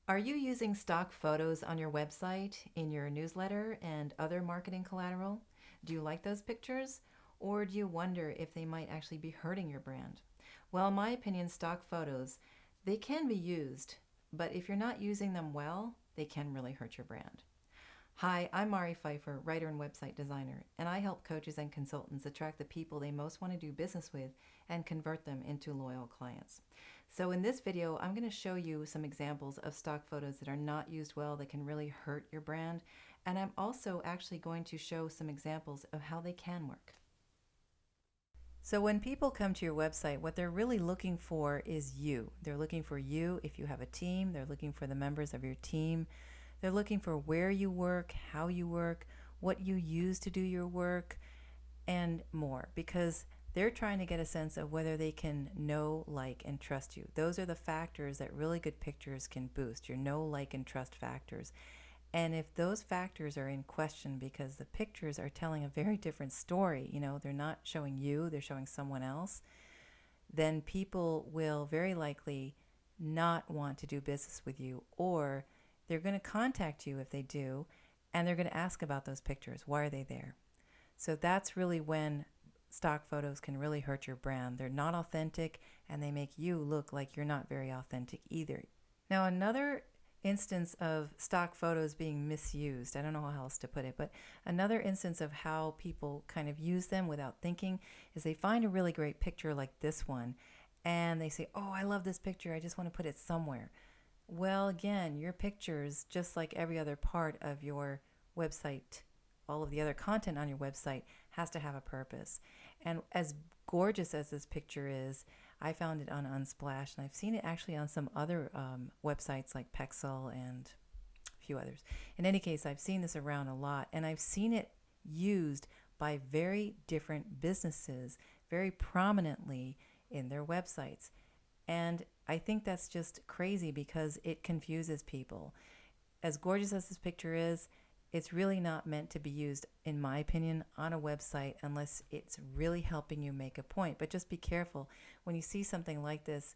Are you using stock photos on your website, in your newsletter, and other marketing collateral? Do you like those pictures? Or do you wonder if they might actually be hurting your brand? Well, in my opinion, stock photos, they can be used, but if you're not using them well, they can really hurt your brand. Hi, I'm Mari Pfeiffer, writer and website designer, and I help coaches and consultants attract the people they most want to do business with and convert them into loyal clients. So in this video, I'm going to show you some examples of stock photos that are not used well that can really hurt your brand, and I'm also actually going to show some examples of how they can work. So when people come to your website, what they're really looking for is you. They're looking for you if you have a team. They're looking for the members of your team. They're looking for where you work, how you work, what you use to do your work, and more, because they're trying to get a sense of whether they can know, like, and trust you. Those are the factors that really good pictures can boost, your know, like, and trust factors. And if those factors are in question because the pictures are telling a very different story, they're not showing you, they're showing someone else, then people will very likely not want to do business with you, or they're going to contact you if they do, and they're going to ask about those pictures. Why are they there? So that's really when stock photos can really hurt your brand. They're not authentic, and they make you look like you're not very authentic either. Now, another instance of stock photos being misused, I don't know how else to put it, but another instance of how people kind of use them without thinking is they find a really great picture like this one, and they say, oh, I love this picture, I just want to put it somewhere. Well, again, your pictures, just like every other part of your website, all of the other content on your website, has to have a purpose. And as gorgeous as this picture is, I found it on Unsplash, and I've seen it actually on some other websites like Pexel and a few others. In any case, I've seen this around a lot, and I've seen it used by very different businesses very prominently in their websites. And I think that's just crazy because it confuses people. As gorgeous as this picture is, it's really not meant to be used, in my opinion, on a website unless it's really helping you make a point. But just be careful. When you see something like this,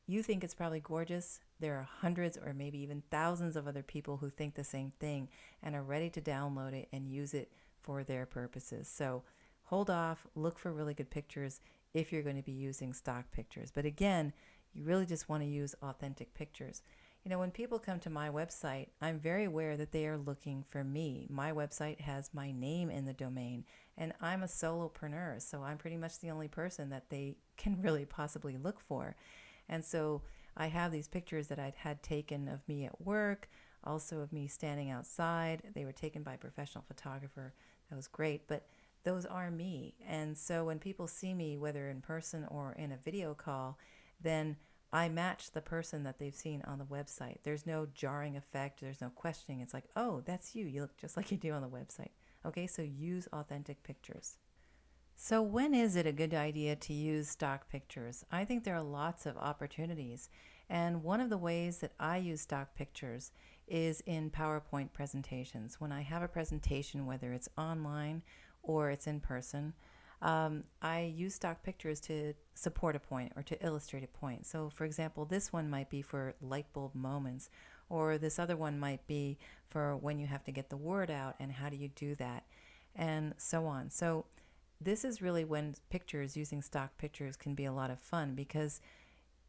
you think it's probably gorgeous. There are hundreds or maybe even thousands of other people who think the same thing and are ready to download it and use it for their purposes. So hold off, look for really good pictures if you're going to be using stock pictures. But again, you really just want to use authentic pictures. When people come to my website, I'm very aware that they are looking for me. My website has my name in the domain, and I'm a solopreneur, so I'm pretty much the only person that they can really possibly look for. And so I have these pictures that I'd had taken of me at work, also of me standing outside. They were taken by a professional photographer. That was great, but those are me. And so when people see me, whether in person or in a video call, then I match the person that they've seen on the website. There's no jarring effect. There's no questioning. It's like, oh, that's you. You look just like you do on the website. Okay, so use authentic pictures. So when is it a good idea to use stock pictures? I think there are lots of opportunities. And one of the ways that I use stock pictures is in PowerPoint presentations. When I have a presentation, whether it's online or it's in person, I use stock pictures to support a point or to illustrate a point. So for example, this one might be for light bulb moments, or this other one might be for when you have to get the word out and how do you do that, and so on. So this is really when pictures, using stock pictures, can be a lot of fun because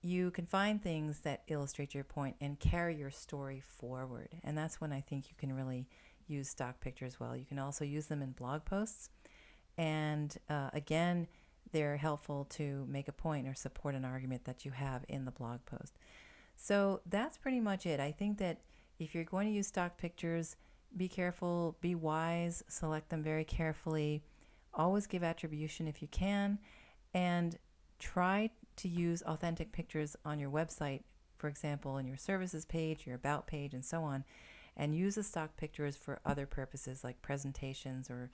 you can find things that illustrate your point and carry your story forward. And that's when I think you can really use stock pictures well. You can also use them in blog posts. And again, they're helpful to make a point or support an argument that you have in the blog post. So that's pretty much it. I think that if you're going to use stock pictures, be careful, be wise, select them very carefully, always give attribution if you can, and try to use authentic pictures on your website, for example, in your services page, your about page, and so on, and use the stock pictures for other purposes like presentations or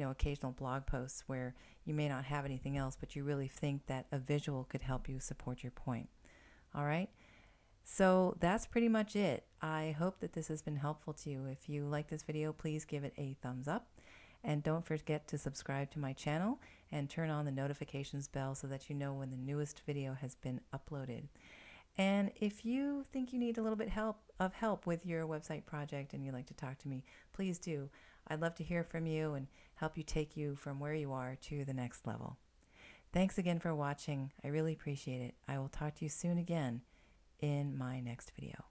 occasional blog posts where you may not have anything else, but you really think that a visual could help you support your point. All right, so that's pretty much it. I hope that this has been helpful to you. If you like this video, please give it a thumbs up, and don't forget to subscribe to my channel and turn on the notifications bell so that you know when the newest video has been uploaded. And if you think you need a little bit of help with your website project and you'd like to talk to me, please do. I'd love to hear from you and help you take you from where you are to the next level. Thanks again for watching. I really appreciate it. I will talk to you soon again in my next video.